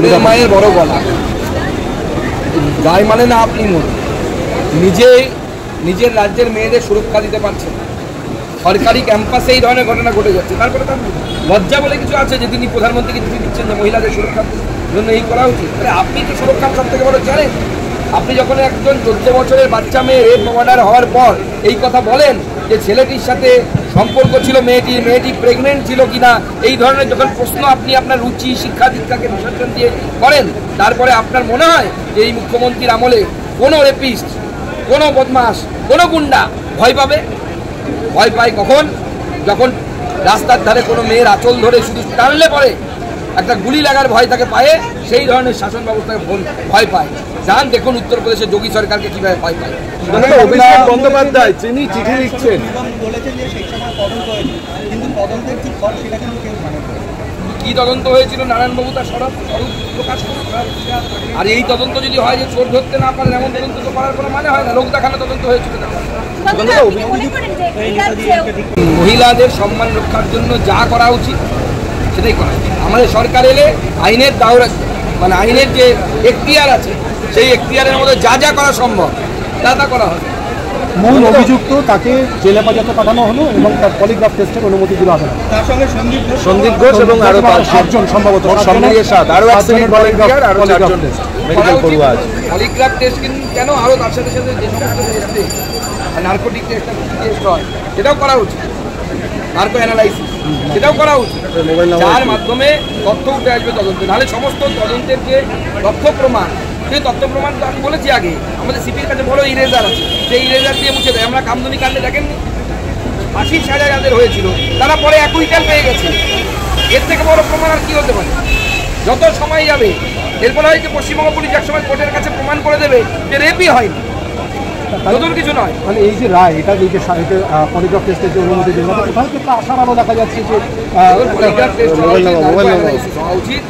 ওদের মায়ের বড় গলা, গায়ে মানে না আপনি মনে নিজের রাজ্যের মেয়েদের সুরক্ষা দিতে পারছেন, সরকারি ক্যাম্পাসে এই ধরনের ঘটনা ঘটে যাচ্ছে। তারপরে তার লজ্জা বলে কিছু আছে যে তিনি প্রধানমন্ত্রীকে চিঠি দিচ্ছেন যে মহিলাদের সুরক্ষার জন্য এই করা উচিত। আপনি তো সুরক্ষার সব থেকে বড় চ্যালেঞ্জ। আপনি যখন একজন 14 বছরের বাচ্চা মেয়ে রেপ মার্ডার হওয়ার পর এই কথা বলেন যে ছেলেটির সাথে সম্পর্ক ছিল মেয়েটি প্রেগনেন্ট ছিল কিনা, এই ধরনের যখন প্রশ্ন আপনি আপনার রুচি শিক্ষা দীক্ষাকে বিসর্জন দিয়ে করেন, তারপরে আপনার মনে হয় যে এই মুখ্যমন্ত্রীর আমলে কোনো রেপিস্ট, কোনো বদমাস, কোনো গুন্ডা ভয় পাবে? ভয় পায় কখন? যখন রাস্তার ধারে কোনো মেয়ের আঁচল ধরে শুধু টানলে পরে একটা গুলি লাগার ভয় তাকে পায়, সেই ধরনের শাসন ব্যবস্থাকে ভয় পায়। যান দেখুন উত্তরপ্রদেশের যোগী সরকারকে কিভাবে ভয় পায়। অভিষেক বন্দ্যোপাধ্যায় তিনি চিঠি লিখছেন, কি তদন্ত হয়েছিল নারায়ণবাবু তার স্বরূপ প্রকাশ করুন। আর এই তদন্ত যদি হয় যে চোর ধরতে না পারেন, এমন তদন্ত তো করার কোনো মানে হয় না। লোক দেখানো তদন্ত হয়েছিল। মহিলাদের সম্মান রক্ষার জন্য যা করা উচিত সেটাই করা উচিত। আমাদের সরকার এলে আইনের দাওরা, মানে আইনের যে এখতিয়ার আছে সেই এখতিয়ারের মধ্যে যা যা করা সম্ভব তা করা হবে। মূল অভিযুক্ত তাকে জেলে হেফাজতে পাঠানো হলো এবং তার পলিগ্রাফ টেস্টের অনুমতি দিল আদালত। তার সঙ্গে সন্দীপ ঘোষ এবং আরো 5জন সম্ভবত আরো অ্যাক্সিডেন্ট ভলান্টিয়ার আরো 4জন মেডিকেল পড়ুয়া আছে। পলিগ্রাফ টেস্ট কিন্তু কেন আরো তার সাথে সাথে যে সমস্ত টেস্টে নার্কোটিক টেস্ট হয় সেটাও করা উচিত, নার্কো অ্যানালাইসিস সেটাও করা উচিত, যার মাধ্যমে তথ্য উঠে আসবে তদন্তে। নাহলে সমস্ত তদন্তের যে তথ্য প্রমাণ, সেই তথ্য প্রমাণ তো আমি বলেছি আগে, আমাদের সিপির কাছে বড় ইরেজার আছে, সেই ইরেজার দিয়ে মুছে দেয়। আমরা কামদুনি কাণ্ডে দেখেননি, 80 সাজা যাদের হয়েছিল তারা পরে 1 কুইন্টাল পেয়ে গেছে। এর থেকে বড় প্রমাণ আর কি হতে পারে? যত সময় যাবে এরপর হয় যে পশ্চিমবঙ্গ পুলিশ একসময় কোর্টের কাছে প্রমাণ করে দেবে যে রেপই হয়নি, নতুন কিছু নয়। মানে এই যে রায়, এটা যে পলিগ্রাফ টেস্টের যে অনুমতি দিল, কোথাও ক্ষেত্রে আশার আলো দেখা যাচ্ছে যে পলিগ্রাফ টেস্ট হওয়া উচিত।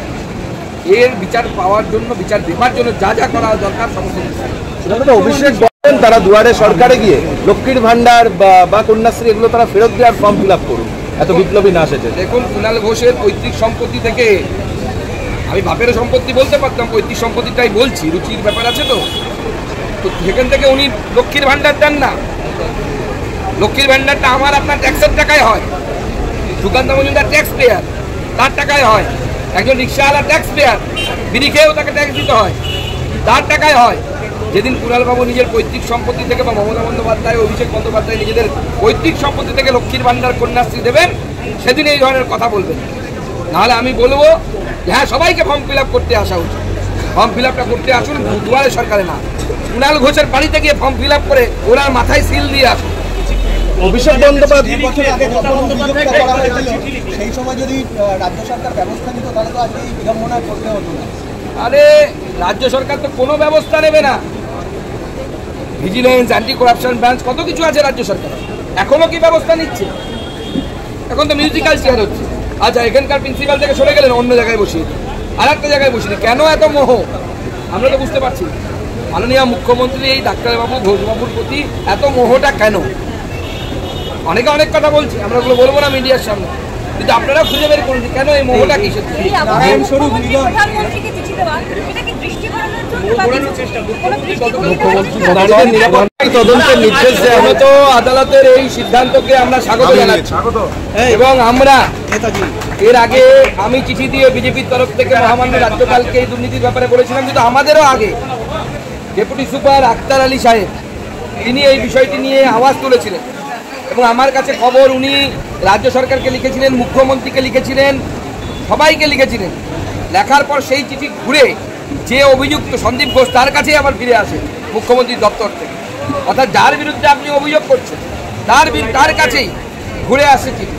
এর বিচার পাওয়ার জন্য, বিচার দেবার জন্য যা যা করা দরকার সমস্ত। অভিষেক বলেন তারা দুয়ারে সরকারে গিয়ে লক্ষ্মীর ভান্ডার বা কন্যাশ্রী এগুলো তারা ফেরত দেওয়ার ফর্ম ফিল আপ করুন, এত বিপ্লবী না এসেছে। দেখুন, কুণাল ঘোষের পৈতৃক সম্পত্তি থেকে, আমি বাপের সম্পত্তি বলতে পারতাম, পৈতৃক সম্পত্তিটাই বলছি, রুচির ব্যাপার আছে তো সেখান থেকে উনি লক্ষ্মীর ভান্ডার দেন না। লক্ষ্মীর ভান্ডারটা আমার আপনার ট্যাক্সের টাকায় হয়। সুকান্ত মজুমদার ট্যাক্স পেয়ার, তার টাকায় হয়। একজন রিক্সাওয়ালা ট্যাক্স পেয়ার, বিড়ি খেয়েও তাকে ট্যাক্স দিতে হয়, তার টাকায় হয়। যেদিন কুণালবাবু নিজের পৈতৃক সম্পত্তি থেকে বা মমতা বন্দ্যোপাধ্যায়, অভিষেক বন্দ্যোপাধ্যায় নিজেদের পৈতৃক সম্পত্তি থেকে লক্ষ্মীর ভান্ডার কন্যাশ্রী দেবেন, সেদিন এই ধরনের কথা বলবেন। নাহলে আমি বলবো যে হ্যাঁ, সবাইকে ফর্ম ফিল আপ করতে আসা উচিত। ফর্ম ফিল আপটা করতে আসুন, দুয়ারে সরকারে না। কুণাল ঘোষের বাড়িতে গিয়ে ফর্ম ফিল আপ করে ওনার মাথায় সিল দিয়ে আসুন। অভিষেক বন্দ্যোপাধ্যায় সেই সময় যদি রাজ্য সরকার ব্যবস্থা নিত তাহলে তো আজকে বিড়ম্বনা করতে হতো না। আরে রাজ্য সরকার তো কোনো ব্যবস্থা নেবে না। ভিজিলেন্স, অ্যান্টি করাপশন ব্রাঞ্চ, কত কিছু আছে রাজ্য সরকার, এখনো কি ব্যবস্থা নিচ্ছে? এখন তো মিউজিক্যাল চেয়ার হচ্ছে। আচ্ছা, এখানকার প্রিন্সিপাল থেকে সরে গেলেন, অন্য জায়গায় বসিয়ে আর একটা জায়গায় বসিয়ে। কেন এত মোহ আমরা তো বুঝতে পারছি। মাননীয় মুখ্যমন্ত্রী এই ডাক্তারবাবু ঘোষবাবুর প্রতি এত মোহটা কেন? অনেকে অনেক কথা বলছে, আমরা ওগুলো বলবো না মিডিয়ার সামনে, কিন্তু আপনারা খুঁজে বের করুন কেন এই মোহটা কিসের। তদন্তের নির্দেশ দেওয়া হতো, আদালতের এই সিদ্ধান্তকে আমরা স্বাগত জানাচ্ছি। এবং আমরা এর আগে আমি চিঠি দিয়ে বিজেপির তরফ থেকে মহামান্য রাজ্যপালকে এই দুর্নীতির ব্যাপারে বলেছিলাম, কিন্তু আমাদেরও আগে ডেপুটি সুপার আক্তার আলী সাহেব তিনি এই বিষয়টি নিয়ে আওয়াজ তুলেছিলেন। এবং আমার কাছে খবর উনি রাজ্য সরকারকে লিখেছিলেন, মুখ্যমন্ত্রীকে লিখেছিলেন, সবাইকে লিখেছিলেন। লেখার পর সেই চিঠি ঘুরে যে অভিযুক্ত সন্দীপ ঘোষ তার কাছেই আবার ফিরে আসে মুখ্যমন্ত্রীর দপ্তর থেকে। অর্থাৎ যার বিরুদ্ধে আপনি অভিযোগ করছেন তার কাছেই ঘুরে আসে চিঠি।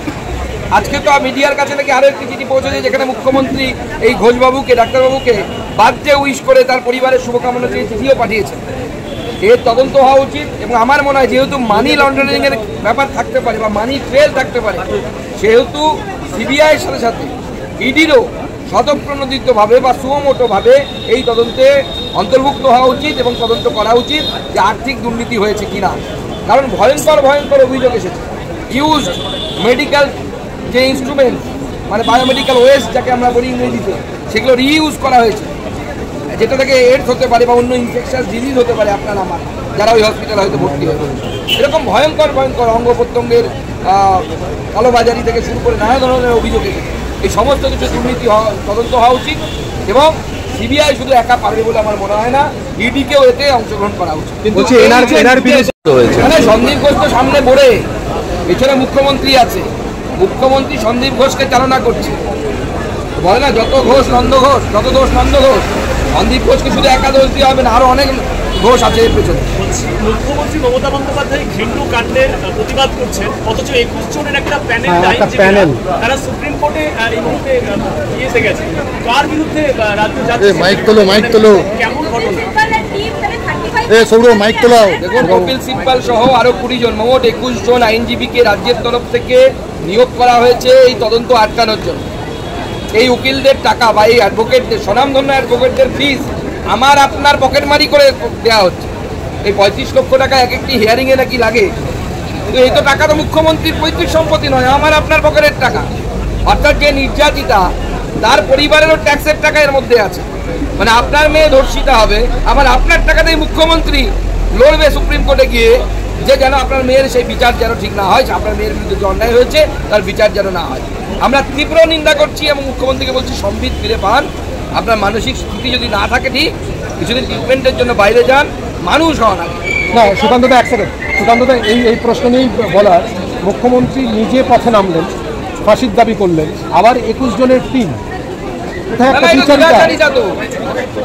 আজকে তো মিডিয়ার কাছে নাকি আরও একটি চিঠি পৌঁছেছে যেখানে মুখ্যমন্ত্রী এই ঘোষবাবুকে, ডাক্তারবাবুকে বার্থডে উইশ করে তার পরিবারের শুভকামনা চেয়ে চিঠিও পাঠিয়েছেন। এর তদন্ত হওয়া উচিত। এবং আমার মনে হয় যেহেতু মানি লন্ডারিংয়ের ব্যাপার থাকতে পারে বা মানি ট্রেল থাকতে পারে, সেহেতু সিবিআইয়ের সাথে সাথে ইডিরও স্বতঃপ্রণোদিতভাবে বা সুমোটোভাবে এই তদন্তে অন্তর্ভুক্ত হওয়া উচিত এবং তদন্ত করা উচিত যে আর্থিক দুর্নীতি হয়েছে কিনা। কারণ ভয়ঙ্কর অভিযোগ এসেছে। ইউজড মেডিকেল যে ইনস্ট্রুমেন্ট, মানে বায়োমেডিক্যাল ওয়েস্ট যাকে আমরা বলি ইংরেজিতে, সেগুলো রিইউজ করা হয়েছে, যেটা থেকে এডস হতে পারে বা অন্য ইনফেকশাস ডিজিজ হতে পারে আপনার আমার, যারা ওই হসপিটালে হয়তো ভর্তি হয়ে এরকম ভয়ঙ্কর ভয়ঙ্কর অঙ্গ প্রত্যঙ্গের কালোবাজারি থেকে শুরু করে নানা ধরনের অভিযোগ এসেছে। এই সমস্ত কিছু দুর্নীতি তদন্ত হওয়া উচিত এবং সিবিআই শুধু একা পারবে বলে আমার মনে হয় না, ইডিকেও এতে অংশগ্রহণ করা উচিত। কিন্তু সন্দীপ ঘোষ তো সামনে বড়ে, পেছনে মুখ্যমন্ত্রী আছে, মুখ্যমন্ত্রী সন্দীপ ঘোষকে চালনা করছে, বলে না যত ঘোষ নন্দ ঘোষ, যত দোষ নন্দ ঘোষ। সন্দীপ ঘোষকে শুধু একা দোষ দিয়ে হবে না, আরো অনেক ঘোষ আছে এর পেছনে। মুখ্যমন্ত্রী মমতা বন্দ্যোপাধ্যায় ঘৃণ্য কাণ্ডের প্রতিবাদ করছেন, অথচ 21 জনের একটা প্যানেল তারা সুপ্রিম কোর্টে এই মুহূর্তে এসে গেছে। কার বিরুদ্ধে রাজ্য যাচ্ছে? মাইক তোলো কেমন ঘটনা? দেখুন, কপিল সিব্বাল সহ আরো 20 জন, মোট 21 জন আইনজীবীকে রাজ্যের তরফ থেকে নিয়োগ করা হয়েছে এই তদন্ত আটকানোর জন্য। এই উকিলদের টাকা বা এই অ্যাডভোকেটদের, স্বনামধন্য অ্যাডভোকেটদের ফিস আমার আপনার পকেটমারি করে দেওয়া হচ্ছে। এই 35 লক্ষ টাকা এক একটি হিয়ারিংয়ে নাকি লাগে, কিন্তু এই তো টাকা তো মুখ্যমন্ত্রীর পৈতৃক সম্পত্তি নয়, আমার আপনার পকেটের টাকা। অর্থাৎ যে নির্যাতিতা তার পরিবারেরও ট্যাক্সের টাকা এর মধ্যে আছে। মানে আপনার মেয়ে ধর্ষিতা হবে, আমার আপনার টাকাতেই মুখ্যমন্ত্রী লড়বে সুপ্রিম কোর্টে গিয়ে যে যেন আপনার মেয়ের সেই বিচার যেন ঠিক না হয়, আপনার মেয়ের বিরুদ্ধে যে অন্যায় হয়েছে তার বিচার যেন না হয়। আমরা তীব্র নিন্দা করছি এবং মুখ্যমন্ত্রীকে বলছি সম্বিত ফিরে পান, আপনার মানসিক স্থিতি যদি না থাকে ঠিক, কিছুদিন ট্রিটমেন্টের জন্য বাইরে যান, মানুষ হন আগে। না সুকান্তদা, এক সেকেন্ড, সুকান্তদা এই প্রশ্ন নিয়েই বলার, মুখ্যমন্ত্রী নিজে পথে নামলেন, ফাঁসির দাবি করলেন, আবার 21 জনের টিম।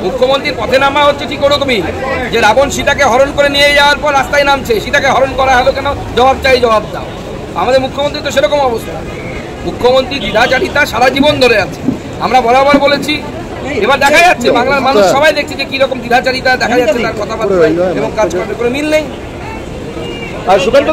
মুখ্যমন্ত্রীর পথে নামা হচ্ছে ঠিক ওরকমই, যে রাবণ সীতাকে হরণ করে নিয়ে যাওয়ার পর রাস্তায় নামছে, সীতাকে হরণ করা হলো কেন, জবাব চাই জবাব দাও। আমাদের মুখ্যমন্ত্রী তো সেরকম অবস্থা, মুখ্যমন্ত্রী দ্বিধাচারিতা সারা জীবন ধরে আছে। আমরা বরাবর বলেছি, এবার দেখা যাচ্ছে বাংলার মানুষ সবাই দেখছে যে কিরকম দ্বিধাচারিতা দেখা যাচ্ছে তার কথাবার্তা এবং কাজকর্মের কোনো মিল নেই। আর সুকান্ত